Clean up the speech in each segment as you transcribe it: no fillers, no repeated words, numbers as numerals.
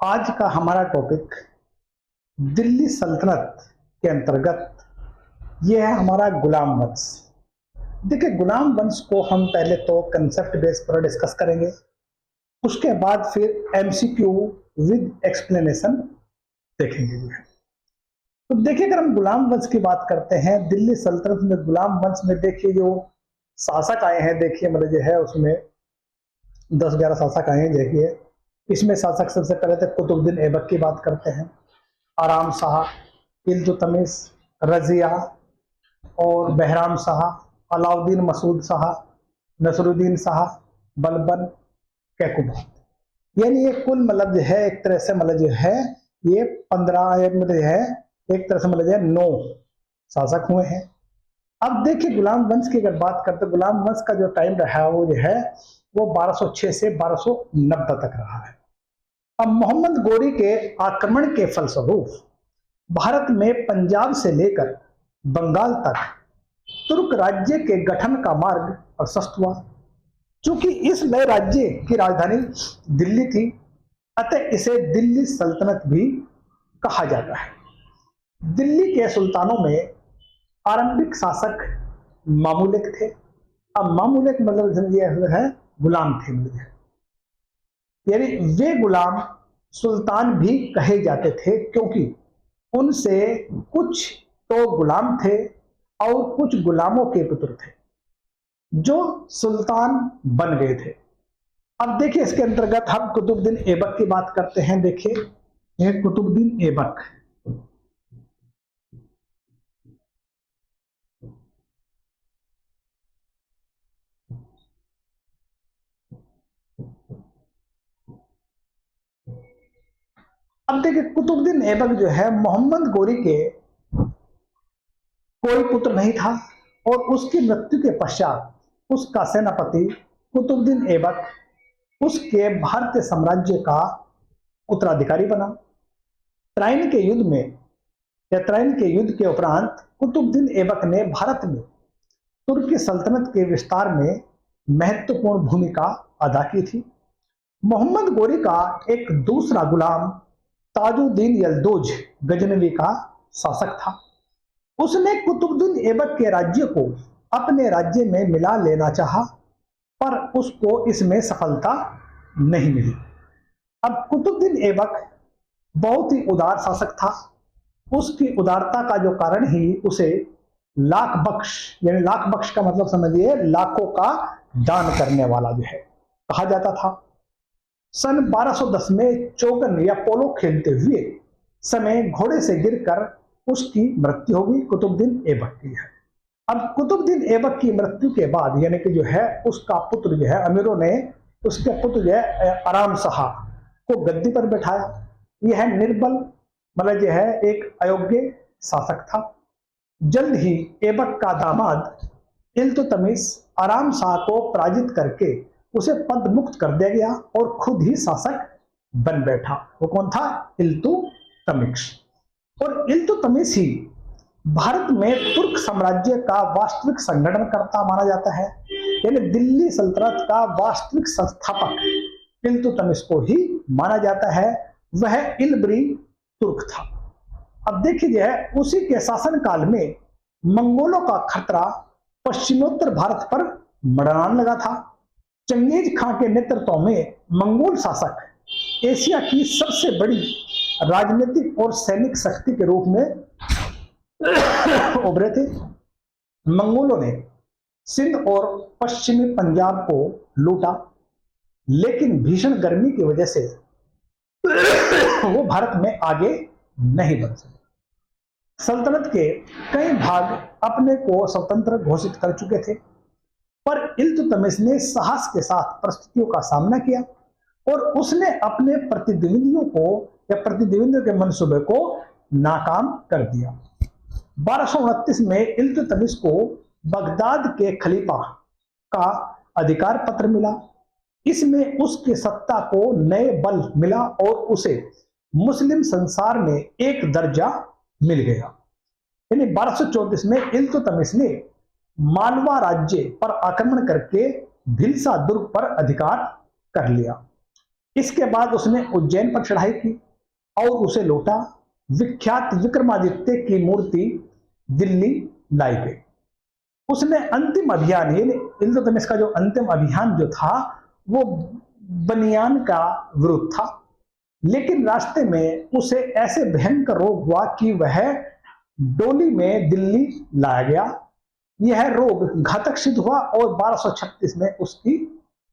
आज का हमारा टॉपिक दिल्ली सल्तनत के अंतर्गत यह है हमारा गुलाम वंश। देखिए, गुलाम वंश को हम पहले तो कंसेप्ट बेस पर डिस्कस करेंगे, उसके बाद फिर एमसीक्यू विद एक्सप्लेनेशन देखेंगे जो है। तो देखिए, अगर हम गुलाम वंश की बात करते हैं दिल्ली सल्तनत में, गुलाम वंश में देखिए जो शासक आए हैं, देखिए मतलब जो है उसमें 10-11 शासक आए हैं। देखिए इसमें शासक सबसे पहले तो कुतुबुद्दीन ऐबक की बात करते हैं, आराम शाह, इल्तुतमिश, रजिया और बहराम शाह, अलाउद्दीन मसूद शाह, नसरुद्दीन शाह, बलबन, कैकुबा। यानी ये कुल मतलब जो है एक तरह से मतलब जो है ये 15 मतलब जो है एक तरह से मतलब जो है 9 शासक हुए हैं। अब देखिए गुलाम वंश की अगर बात करते, गुलाम वंश का जो टाइम रहा वो जो है वो 1206 से 1290 तक रहा है। अब मोहम्मद गोरी के आक्रमण के फलस्वरूप भारत में पंजाब से लेकर बंगाल तक तुर्क राज्य के गठन का मार्ग प्रशस्त हुआ। चूंकि इस नए राज्य की राजधानी दिल्ली थी, अतः इसे दिल्ली सल्तनत भी कहा जाता है। दिल्ली के सुल्तानों में आरंभिक शासक मामूलिक थे। अब मामूलिक मतलब समझिए है गुलाम थे, यानी वे गुलाम सुल्तान भी कहे जाते थे, क्योंकि उनसे कुछ तो गुलाम थे और कुछ गुलामों के पुत्र थे जो सुल्तान बन गए थे। अब देखिए इसके अंतर्गत हम कुतुबुद्दीन ऐबक की बात करते हैं। देखिए यह कुतुबुद्दीन ऐबक, अब देखिए कुतुबुद्दीन ऐबक जो है मोहम्मद गोरी के कोई पुत्र नहीं था और उसकी मृत्यु के पश्चात उसका सेनापति कुतुबुद्दीन ऐबक उसके भारतीय साम्राज्य का उत्तराधिकारी बना। त्राइन के युद्ध में या त्राइन के युद्ध के उपरांत कुतुबुद्दीन ऐबक ने भारत में तुर्की सल्तनत के विस्तार में महत्वपूर्ण भूमिका अदा की थी। मोहम्मद गोरी का एक दूसरा गुलाम ताजुद्दीन यल्दोज गजनवी का शासक था। उसने कुतुबुद्दीन ऐबक के राज्य को अपने राज्य में मिला लेना चाहा, पर उसको इसमें सफलता नहीं मिली। अब कुतुबुद्दीन ऐबक बहुत ही उदार शासक था। उसकी उदारता का जो कारण ही उसे लाख बख्श, यानी लाख बख्श का मतलब समझिए लाखों का दान करने वाला जो है कहा जाता था। सन 1210 में चोगन या पोलो खेलते हुए समय घोड़े से गिरकर उसकी मृत्यु होगी, कुतुबुद्दीन ऐबक की है। अब कुतुबुद्दीन ऐबक की मृत्यु के बाद यानी कि जो है उसका पुत्र जो है अमीरों ने उसके पुत्र जो है आराम शाह को गद्दी पर बैठाया। यह निर्बल मतलब जो है एक अयोग्य शासक था। जल्द ही ऐबक का दामाद इल्तुतमिश आराम शाह को पराजित करके उसे पद मुक्त कर दिया गया और खुद ही शासक बन बैठा। वो कौन था? इल्तुतमिश। और इल्तुतमिश ही भारत में तुर्क साम्राज्य का वास्तविक संगठनकर्ता माना जाता है, यानी दिल्ली सल्तनत का वास्तविक संस्थापक इल्तुतमिश को ही माना जाता है। वह इल्बरी तुर्क था। अब देखिए उसी के शासनकाल में मंगोलों का खतरा पश्चिमोत्तर भारत पर मंडराने लगा था। चंगेज खां के नेतृत्व में मंगोल शासक एशिया की सबसे बड़ी राजनीतिक और सैनिक शक्ति के रूप में उभरे थे। मंगोलों ने सिंध और पश्चिमी पंजाब को लूटा, लेकिन भीषण गर्मी की वजह से वो भारत में आगे नहीं बढ़ सके। सल्तनत के कई भाग अपने को स्वतंत्र घोषित कर चुके थे, पर इल्तुतमिश ने साहस के साथ परिस्थितियों का सामना किया और उसने अपने प्रतिद्वंदियों को या प्रतिद्वंदियों के मंसूबे को नाकाम कर दिया। 1229 में इल्तुतमिश को बगदाद के खलीफा का अधिकार पत्र मिला। इसमें उसकी सत्ता को नए बल मिला और उसे मुस्लिम संसार में एक दर्जा मिल गया। यानी 1234 में इल्तुतमिश ने मालवा राज्य पर आक्रमण करके भिलसा दुर्ग पर अधिकार कर लिया। इसके बाद उसने उज्जैन पर चढ़ाई की और उसे लूटा। विख्यात विक्रमादित्य की मूर्ति दिल्ली लाई गई। उसने अंतिम अभियान, ये इल्तुतमिश का जो अंतिम अभियान जो था वो बनियान का विरुद्ध था, लेकिन रास्ते में उसे ऐसे भयंकर रोग हुआ कि वह डोली में दिल्ली लाया गया। यह रोग घातक सिद्ध हुआ और 1236 में उसकी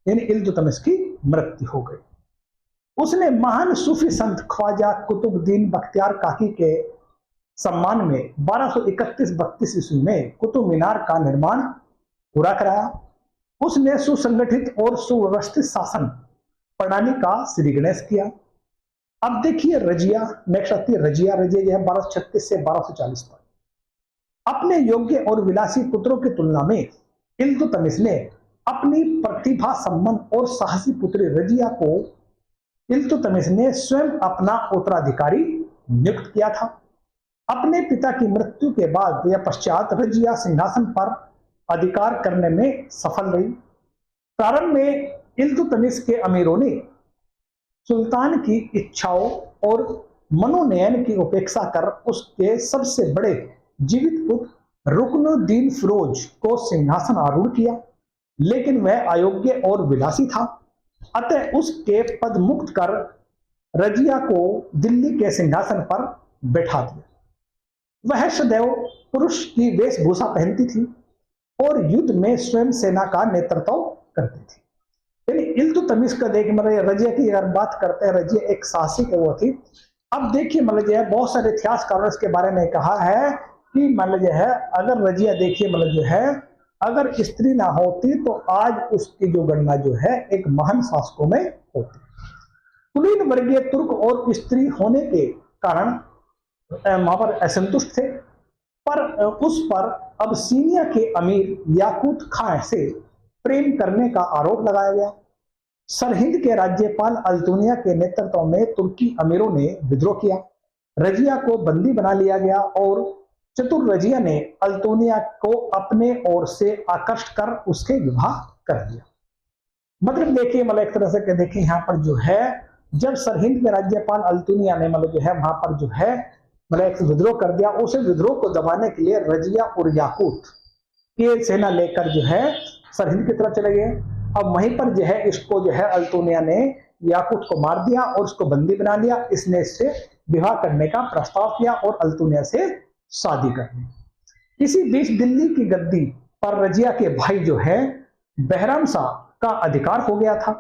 यानी इल्तुतमिश की मृत्यु हो गई। उसने महान सूफी संत ख्वाजा कुतुबुद्दीन बख्तियार काकी के सम्मान में 1231-32 ईस्वी में कुतुब मीनार का निर्माण पूरा कराया। उसने सुसंगठित और सुव्यवस्थित शासन प्रणाली का श्री गणेश किया। अब देखिए रजिया, नेक्स्ट आती है रजिया। रजिया जो है 1236 से 1240 तक। अपने योग्य और विलासी पुत्रों की तुलना में इल्तुतमिश ने अपनी प्रतिभा संपन्न और साहसी पुत्री रजिया को इल्तुतमिश ने स्वयं अपना उत्तराधिकारी नियुक्त किया था। अपने पिता की मृत्यु के बाद या पश्चात रजिया सिंहासन पर अधिकार करने में सफल रही। प्रारंभ में इल्तुतमिश के अमीरों ने सुल्तान की इच्छाओं और मनोनयन की उपेक्षा कर उसके सबसे बड़े जीवित पुत्र रुकनुद्दीन फिरोज को सिंहासन आरूढ़ किया, लेकिन वह अयोग्य और विलासी था। अतः उसके पद मुक्त कर रजिया को दिल्ली के सिंहासन पर बैठा दिया। वह सदैव पुरुष की वेशभूषा पहनती थी और युद्ध में स्वयं सेना का नेतृत्व करती थी। यानी इल्तुतमिश का देखिए मतलब रजिया की अगर बात करते हैं, रजिया एक साहसिक वो थी। अब देखिए मतलब जो है बहुत सारे इतिहासकारों ने इसके बारे में कहा है कि मतलब जो है अगर रजिया देखिए मतलब जो है अगर स्त्री ना होती तो आज उसकी जो गणना जो है एक महान शासकों में होती। कुलीन वर्गीय तुर्क और स्त्री होने के कारण वहां पर असंतुष्ट थे, पर उस पर अबसीनिया के अमीर याकूत खां से प्रेम करने का आरोप लगाया गया। सरहिंद के राज्यपाल अल्तुनिया के नेतृत्व में तुर्की अमीरों ने विद्रोह किया। रजिया को बंदी बना लिया गया और चतुर रजिया ने अल्तुनिया को अपने ओर से आकर्षित कर उसके विवाह कर दिया। मतलब देखिए मतलब एक तरह से देखिए यहाँ पर जो है जब सरहिंद के राज्यपाल अल्तुनिया ने मतलब जो है वहां पर जो है मतलब एक विद्रोह कर दिया, उसे विद्रोह को दबाने के लिए रजिया और याकूत के सेना लेकर जो है सरहिंद की तरफ चले गए। अब वहीं पर जो है इसको जो है अल्तुनिया ने याकूत को मार दिया और उसको बंदी बना लिया। इसने इससे विवाह करने का प्रस्ताव किया और अल्तुनिया से शादी कर ली। इसी बीच दिल्ली की गद्दी पर रजिया के भाई जो है बहराम शाह का अधिकार हो गया था।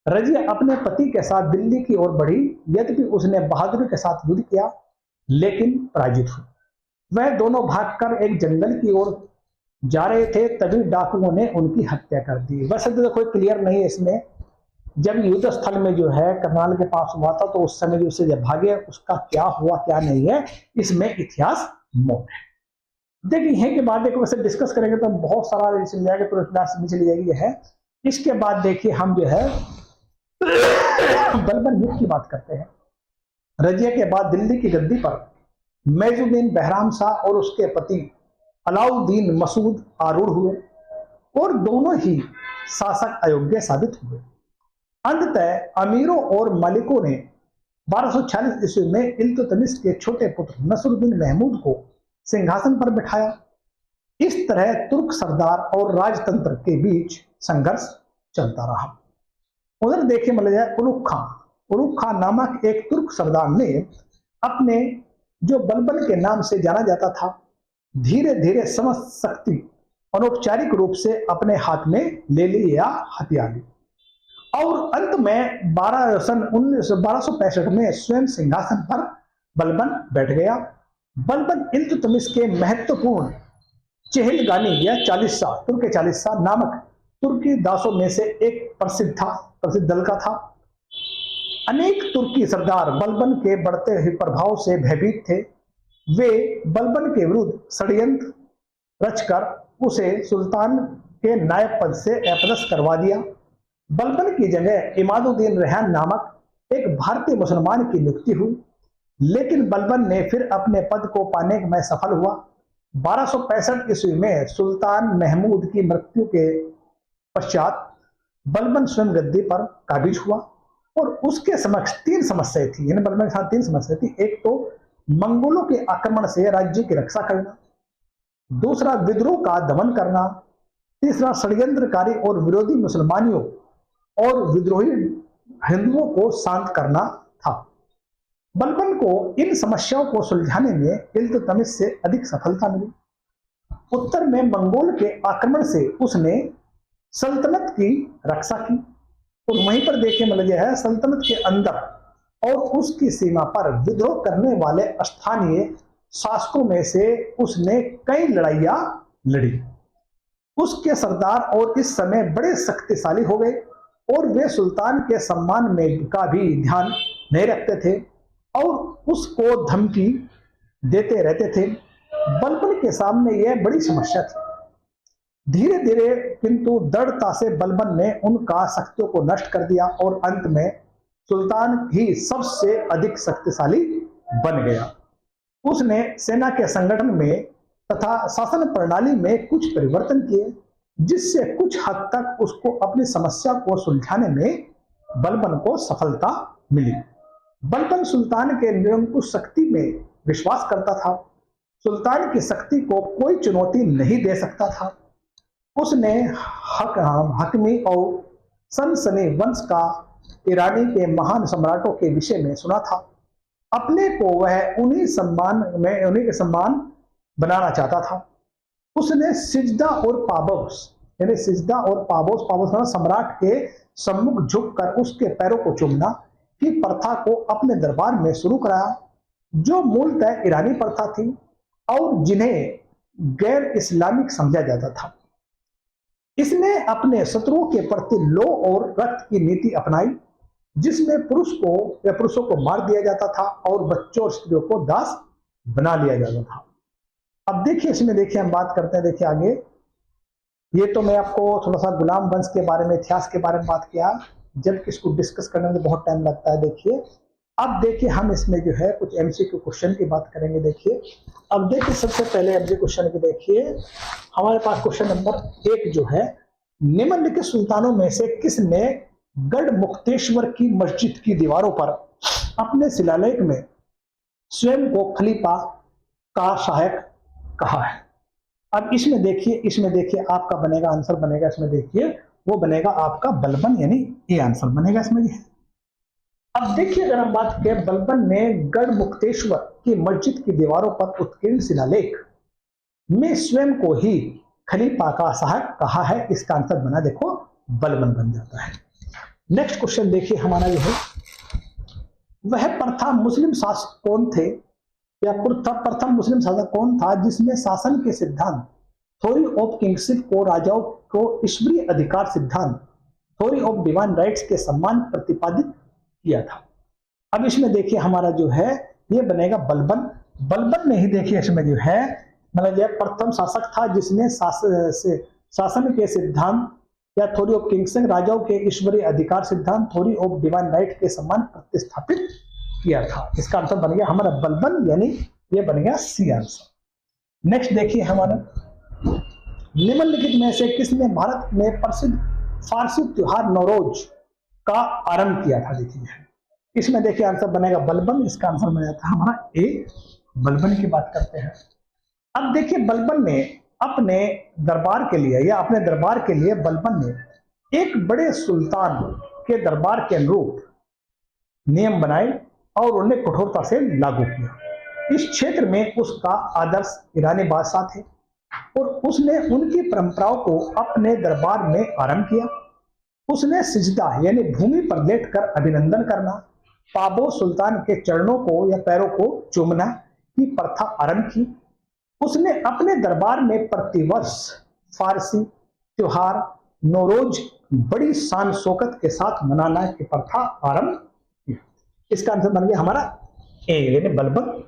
रजिया अपने पति के साथ दिल्ली की ओर बढ़ी, यद्यपि उसने बहादुरी के साथ युद्ध किया लेकिन पराजित हुई। वह दोनों भागकर एक जंगल की ओर जा रहे थे, तभी डाकुओं ने उनकी हत्या कर दी। वैसे तो कोई क्लियर नहीं है इसमें, जब युद्ध स्थल में जो है करनाल के पास हुआ था तो उस समय जो उससे जब भागे उसका क्या हुआ क्या नहीं है इसमें इतिहास मौन है। देखिए यहीं के बाद एक वैसे डिस्कस करेंगे तो बहुत सारा चल जाएगा, पूरा क्लास में चली जाएगी है। इसके बाद देखिए हम जो है बलबन युग की बात करते हैं। रजिया के बाद दिल्ली की गद्दी पर मैजुद्दीन बहराम शाह और उसके पति अलाउद्दीन मसूद आरूढ़ हुए और दोनों ही शासक अयोग्य साबित हुए। अंततः अमीरों और मालिकों ने 1246 ईस्वी में इल्तुतमिश के छोटे पुत्र नसरुद्दीन महमूद को सिंहासन पर बिठाया। इस तरह तुर्क सरदार और राजतंत्र के बीच संघर्ष चलता रहा। उधर देखिए मतलब उलुग खां नामक एक तुर्क सरदार ने अपने जो बलबन के नाम से जाना जाता था धीरे धीरे समस्त शक्ति अनौपचारिक रूप से अपने हाथ में ले ली या हथिया ली और अंत में 1265 में स्वयं सिंहासन पर बलबन बैठ गया। बलबन इल्तुतमिश के महत्वपूर्ण चेहलगानी या चालीसा तुर्क चालीसा नामक तुर्की दासों में से एक प्रसिद्ध दल का था। अनेक तुर्की सरदार बलबन के बढ़ते हुए प्रभाव से भयभीत थे। वे बलबन के विरुद्ध षड्यंत्र रचकर उसे सुल्तान के नायब पद से अपदस्थ करवा दिया। बलबन की जगह इमादुद्दीन रेहान नामक एक भारतीय मुसलमान की नियुक्ति हुई, लेकिन बलबन ने फिर अपने पद को पाने में सफल हुआ। 1265 ईस्वी में सुल्तान महमूद की मृत्यु के पश्चात बलबन स्वयं गद्दी पर काबिज हुआ। और उसके समक्ष तीन समस्याएं थी, यानी बलबन के साथ तीन समस्या थी। एक तो मंगोलों के आक्रमण से राज्य की रक्षा करना, दूसरा विद्रोह का दमन करना, तीसरा षड्यंत्रकारी और विरोधी मुसलमानियों और विद्रोही हिंदुओं को शांत करना था। बलबन को इन समस्याओं को सुलझाने में इल्तुतमिश से अधिक सफलता मिली। उत्तर में मंगोल के आक्रमण से उसने सल्तनत की रक्षा की, और वहीं पर देखिए मतलब यह है सल्तनत के अंदर और उसकी सीमा पर विद्रोह करने वाले स्थानीय शासकों में से उसने कई लड़ाइयां लड़ी। उसके सरदार और इस समय बड़े शक्तिशाली हो गए और वे सुल्तान के सम्मान में का भी ध्यान नहीं रखते थे और उसको धमकी देते रहते थे। बलबन के सामने यह बड़ी समस्या थी। धीरे धीरे किंतु दृढ़ता से बलबन ने उनका शक्तियों को नष्ट कर दिया और अंत में सुल्तान ही सबसे अधिक शक्तिशाली बन गया। उसने सेना के संगठन में तथा शासन प्रणाली में कुछ परिवर्तन किए, जिससे कुछ हद तक उसको अपनी समस्या को सुलझाने में बलबन को सफलता मिली। बलबन सुल्तान के निरंकुश शक्ति में विश्वास करता था। सुल्तान की शक्ति को कोई चुनौती नहीं दे सकता था। उसने हकमी और सनसनी वंश का ईरानी के महान सम्राटों के विषय में सुना था। अपने को वह उन्हीं के सम्मान बनाना चाहता था। उसने सिजदा और पाबोस यानी सिजदा और पाबोस सम्राट के सम्मुख झुककर उसके पैरों को चूमना की प्रथा को अपने दरबार में शुरू कराया, जो मूलतः ईरानी प्रथा थी और जिन्हें गैर इस्लामिक समझा जाता था। इसने अपने शत्रुओं के प्रति लौ और रक्त की नीति अपनाई, जिसमें पुरुषों को मार दिया जाता था और बच्चों और स्त्रियों को दास बना लिया जाता था। अब देखिए इसमें देखिए हम बात करते हैं, देखिए आगे ये तो मैं आपको थोड़ा सा गुलाम वंश के बारे में, इतिहास के बारे में बात किया, जबकि इसको डिस्कस करने में बहुत टाइम लगता है। देखिए अब देखिए हम इसमें जो है कुछ एमसीक्यू क्वेश्चन की बात करेंगे। देखिए अब देखिए सबसे पहले एमसीक्यू क्वेश्चन की देखिए हमारे पास क्वेश्चन नंबर 1 जो है, निम्नलिखित सुल्तानों में से किसने गढ़ मुक्तेश्वर की मस्जिद की दीवारों पर अपने शिलालेख में स्वयं को खलीफा का सहायक कहा है? अब इसमें देखिए आपका बनेगा आंसर बनेगा, इसमें देखिए वो बनेगा आपका बलबन, यानी ये आंसर बनेगा इसमें ये। अब देखिए अगर हम बात करें, बलबन ने गढ़ मुक्तेश्वर की मस्जिद की दीवारों पर उत्कीर्ण शिलालेख में स्वयं को ही खलीफा का सहायक कहा है। इसका आंसर बना देखो बलबन बन जाता है। नेक्स्ट क्वेश्चन देखिए हमारा जो है, वह प्रथम मुस्लिम शासक कौन थे या प्रथम मुस्लिम शासक कौन था जिसने शासन के सिद्धांत थ्योरी ऑफ किंगशिप को राजाओं को ईश्वरीय अधिकार सिद्धांत थ्योरी ऑफ डिवाइन राइट्स के सम्मान प्रतिपादित किया था? अब इसमें देखिए हमारा जो है ये बनेगा बलबन ने ही देखिए इसमें जो है मतलब यह प्रथम शासक था जिसने शासन के सिद्धांत या थ्योरी ऑफ किंगशिप राजाओं के ईश्वरीय अधिकार सिद्धांत थ्योरी ऑफ डिवाइन राइट के सम्मान प्रतिस्थापित किया था। इसका आंसर बन गया हमारा बलबन, यानी ये बनेगा सी आंसर। नेक्स्ट देखिए हमारा, निम्नलिखित में से किसने भारत में प्रसिद्ध फारसी त्योहार नौरोज का आरंभ किया था? देखिए इसमें देखिए आंसर बनेगा बलबन, इसका आंसर बन जाता है हमारा ए। बलबन की बात करते हैं। अब देखिए बलबन ने अपने दरबार के लिए बलबन ने एक बड़े सुल्तान के दरबार के अनुरूप नियम बनाए और उन्हें कठोरता से लागू किया। इस क्षेत्र में उसका आदर्श ईरानी बादशाह थे और उसने उनकी परंपराओं को अपने दरबार में आरंभ किया। उसने सिजदा यानी भूमि पर लेटकर अभिनंदन करना, पाबो सुल्तान के चरणों को या पैरों को चूमना की प्रथा आरंभ की। उसने अपने दरबार में प्रतिवर्ष फारसी त्योहार नौरोज बड़ी शान शौकत के साथ मनाना की प्रथा आरंभ की। इसका आंसर बन गया हमारा ए यानी बलबन।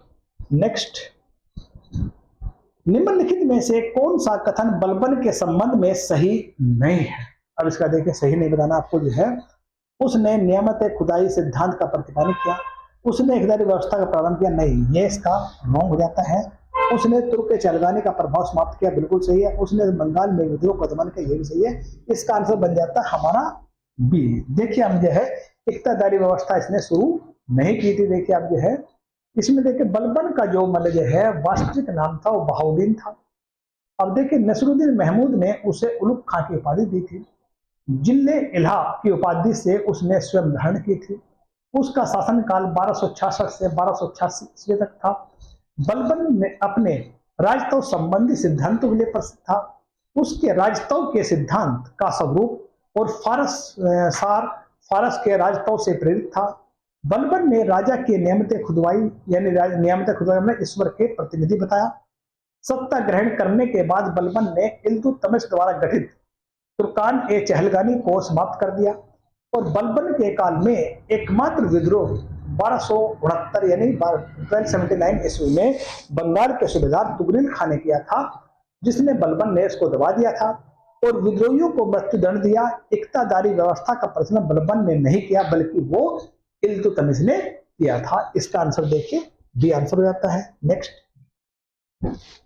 नेक्स्ट, निम्नलिखित में से कौन सा कथन बलबन के संबंध में सही नहीं है? अब इसका देखिए सही नहीं बताना आपको जो है, उसने नियमित खुदाई सिद्धांत का प्रतिपादन किया, उसने इकदारी व्यवस्था का प्रारंभ किया, नहीं ये इसका रॉन्ग हो जाता है। उसने तुर्क के चलगाने का प्रभाव समाप्त किया, बिल्कुल सही है। उसने बंगाल में विद्रोह का दमन किया, ये भी सही है। इसका आंसर बन जाता है हमारा बी। देखिए हम जो है इक्तादारी व्यवस्था इसने शुरू नहीं की थी। देखिए आप जो है इसमें देखिए बलबन का जो मतलब जो है वास्तविक नाम था वो बहाउद्दीन था। अब देखिए नसरुद्दीन महमूद ने उसे उलुग खां की उपाधि दी थी। जिले इल्हा की उपाधि से उसने स्वयं धारण की थी। उसका शासनकाल 1266 से 1286 ईस्वी तक था। बलबन ने अपने राजतव संबंधी सिद्धांतों के लिए प्रसिद्ध था। उसके राजतव के सिद्धांत का स्वरूप और फारस के राजतव से प्रेरित था। बलबन ने राजा के नियमित खुदवाई यानी नियमित खुदवाई में ईश्वर के प्रतिनिधि बताया। सत्ता ग्रहण करने के बाद बलबन ने इल्तुतमिश द्वारा गठित तुर्कान ए चहलगानी को समाप्त कर दिया और बलबन के काल में एकमात्र विद्रोह 1269 यानी 1279 ईस्वी में बंगाल के सूबेदार तुगरिल खान ने किया था, जिसने बलबन ने इसको दबा दिया था और विद्रोहियों को मृत्युदंड दिया। इक्तादारी व्यवस्था का प्रचलन बलबन ने नहीं किया बल्कि वो इल्तुतमिश ने किया था। इसका आंसर देखिए बी आंसर हो जाता है। नेक्स्ट,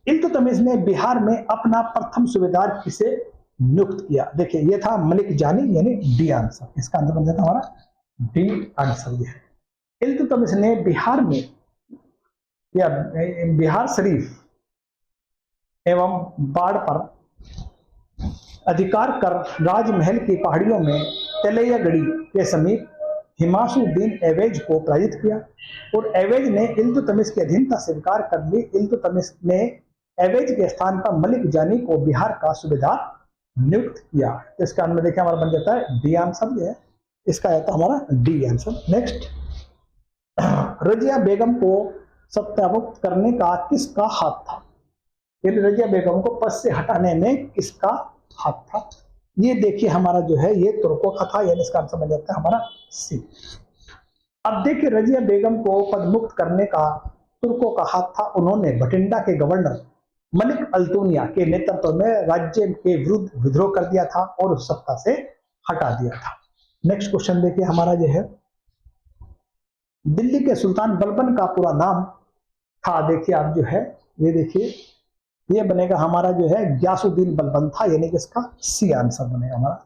इल्तुतमिश ने बिहार में अपना प्रथम सूबेदार किसे नियुक्त किया? देखिए ये था मलिक जानी यानी डी आंसर। इसका आंसर बन जाता हमारा डी आंसर। ये है इल्तुतमिश ने बिहार में या बिहार शरीफ एवं बाढ़ पर अधिकार कर राजमहल की पहाड़ियों में तेलैयागढ़ी के समीप हिमासुद्दीन एवेज को पराजित किया और एवेज ने इल्तुतमिश की अधीनता स्वीकार कर ली। इल्तुतमिश ने एवेज के स्थान पर मलिक जानी को बिहार का सूबेदार नियुक्त किया। इसका आंसर देखिए हमारा बन जाता है डी आंसर। ये इसका आता हमारा डी आंसर। नेक्स्ट, रजिया बेगम को सत्यामुक्त करने का किसका हाथ था? रजिया बेगम को पद से हटाने में किसका हाथ था? ये देखिए हमारा जो है ये तुर्कों का था, यानी इसका आंसर बन जाता है हमारा सी। अब देखिए रजिया बेगम को पदमुक्त करने का तुर्कों का हाथ था। उन्होंने भटिंडा के गवर्नर मलिक अल्तुनिया के नेतृत्व में राज्य के विरुद्ध विद्रोह कर दिया था और उस सत्ता से हटा दिया था। नेक्स्ट क्वेश्चन देखिए हमारा जो है दिल्ली के सुल्तान बलबन का पूरा नाम था। देखिए आप जो है ये देखिए ये बनेगा हमारा जो है ग्यासुद्दीन बलबन था, यानी कि इसका सी आंसर बनेगा हमारा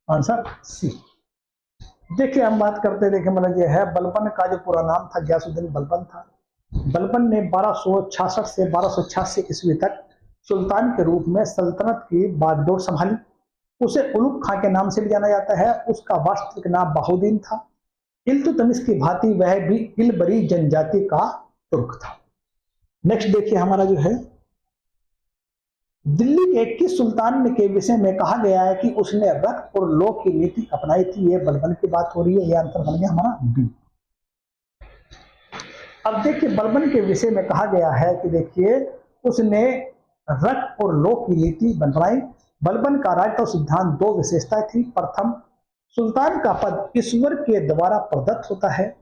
आंसर सी। देखिए हम बात करते हैं, देखिए मतलब ये है बलबन का जो पूरा नाम था ग्यासुद्दीन बलबन था। बलबन ने 1266 से 1286 ईस्वी तक सुल्तान के रूप में सल्तनत की बागडोर संभाली। उसे उलुग खां के नाम से भी जाना जाता है। उसका वास्तविक नाम बहाउद्दीन था। इल्तुतमिश की भांति वह भी इलबरी जनजाति का तुर्क था। नेक्स्ट देखिए हमारा जो है दिल्ली के किस सुल्तान के विषय में कहा गया है कि उसने रक्त और लोक की नीति अपनाई थी? ये बलबन की बात हो रही है, यह आंसर बन गया हमारा बी। अब देखिए बलबन के विषय में कहा गया है कि देखिए उसने रक्त और लोक की नीति बनाई। बलबन का राजतव सिद्धांत दो विशेषताएं थी। प्रथम, सुल्तान का पद ईश्वर के द्वारा प्रदत्त होता है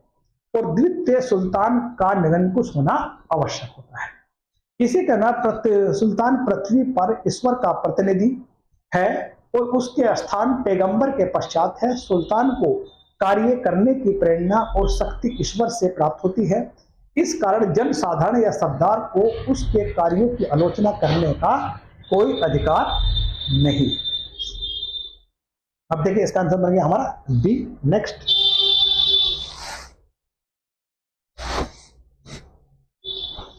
और द्वितीय, सुल्तान का निरंकुश होना आवश्यक होता है। इसी तरह सुल्तान पृथ्वी पर ईश्वर का प्रतिनिधि है और उसके स्थान पैगंबर के पश्चात है। सुल्तान को कार्य करने की प्रेरणा और शक्ति ईश्वर से प्राप्त होती है। इस कारण जन साधारण या सरदार को उसके कार्यों की आलोचना करने का कोई अधिकार नहीं। अब देखिए इसका आंसर बन गया हमारा बी। नेक्स्ट,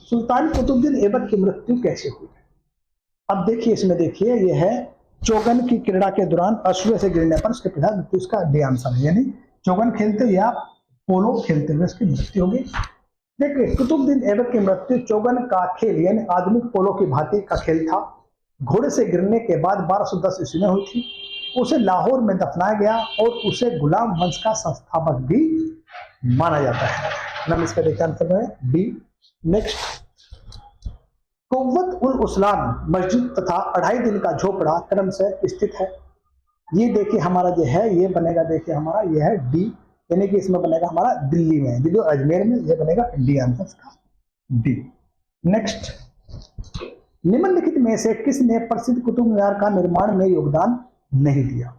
सुल्तान कुतुबुद्दीन ऐबक की मृत्यु कैसे हुई? अब देखिए इसमें देखिए यह है चौगन की क्रीड़ा के दौरान अश्व से गिरने पर उसके पिता मृत्यु, उसका डी आंसर है, यानी चौगन खेलते या पोलो खेलते हुए उसकी मृत्यु होगी। देखिए कुतुबुद्दीन ऐबक की मृत्यु चौगन का खेल यानी आधुनिक पोलो की भांति का खेल था। घोड़े से गिरने के बाद 1210 ईस्वी में हुई थी। उसे लाहौर में दफनाया गया और उसे गुलाम वंश का संस्थापक भी माना जाता है। नाम इसका देखिए आंसर है बी। नेक्स्ट, कुव्वत उल उस्लान मस्जिद तथा 2.5 दिन का झोपड़ा क्रम से स्थित है। ये देखिए हमारा जो है ये बनेगा देखिए हमारा ये है डी, यानी कि इसमें बनेगा हमारा दिल्ली में, दिल्ली और अजमेर में, ये बनेगा डी आंसर का डी। नेक्स्ट, निम्नलिखित में से किसने प्रसिद्ध कुतुब मीनार का निर्माण में योगदान नहीं दिया?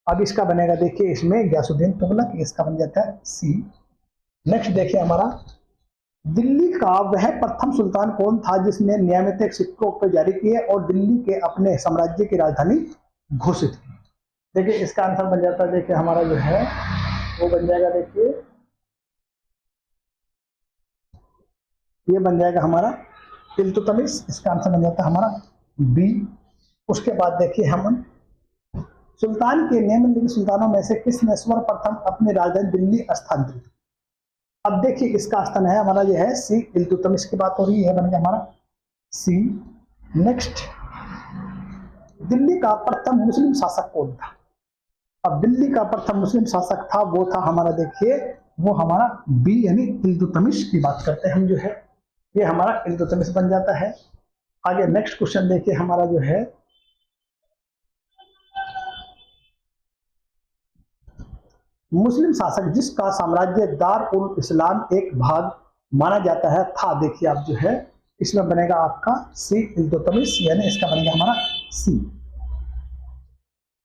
अब इसका बनेगा देखिए इसमें ग्यासुद्दीन तुगलक, इसका बन जाता है सी। नेक्स्ट देखिए हमारा दिल्ली का वह प्रथम सुल्तान कौन था जिसने नियमित सिक्कों पर जारी किए और दिल्ली के अपने साम्राज्य की राजधानी घोषित की? देखिए इसका आंसर बन जाता है देखिए हमारा जो है वो बन जाएगा, देखिए ये बन जाएगा हमारा इल्तुतमिश, इसका आंसर बन जाता है हमारा बी। उसके बाद देखिए हम सुल्तान के निम्नलिखित सुल्तानों में से किसने सर्वप्रथम अपनी राजधानी दिल्ली स्थानांतरित। अब देखिए इसका स्थान है हमारा जो है सी, इल्तुतमिश की बात हो रही है, बन गया हमारा सी। नेक्स्ट, दिल्ली का प्रथम मुस्लिम शासक कौन था। अब दिल्ली का प्रथम मुस्लिम शासक था, वो था हमारा, देखिए वो हमारा बी यानी इल्तुतमिश की बात करते हैं हम जो है, ये हमारा इल्तुतमिश बन जाता है। आगे नेक्स्ट क्वेश्चन देखिए हमारा जो है, मुस्लिम शासक जिसका साम्राज्य दार उल इस्लाम एक भाग माना जाता है था, देखिए आप जो है इसमें बनेगा आपका सी, इल्तुतमिश, यानी इसका बनेगा हमारा सी।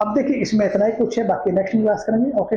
अब देखिए इसमें इतना ही कुछ है, बाकी नेक्स्ट में क्लास करेंगे। ओके।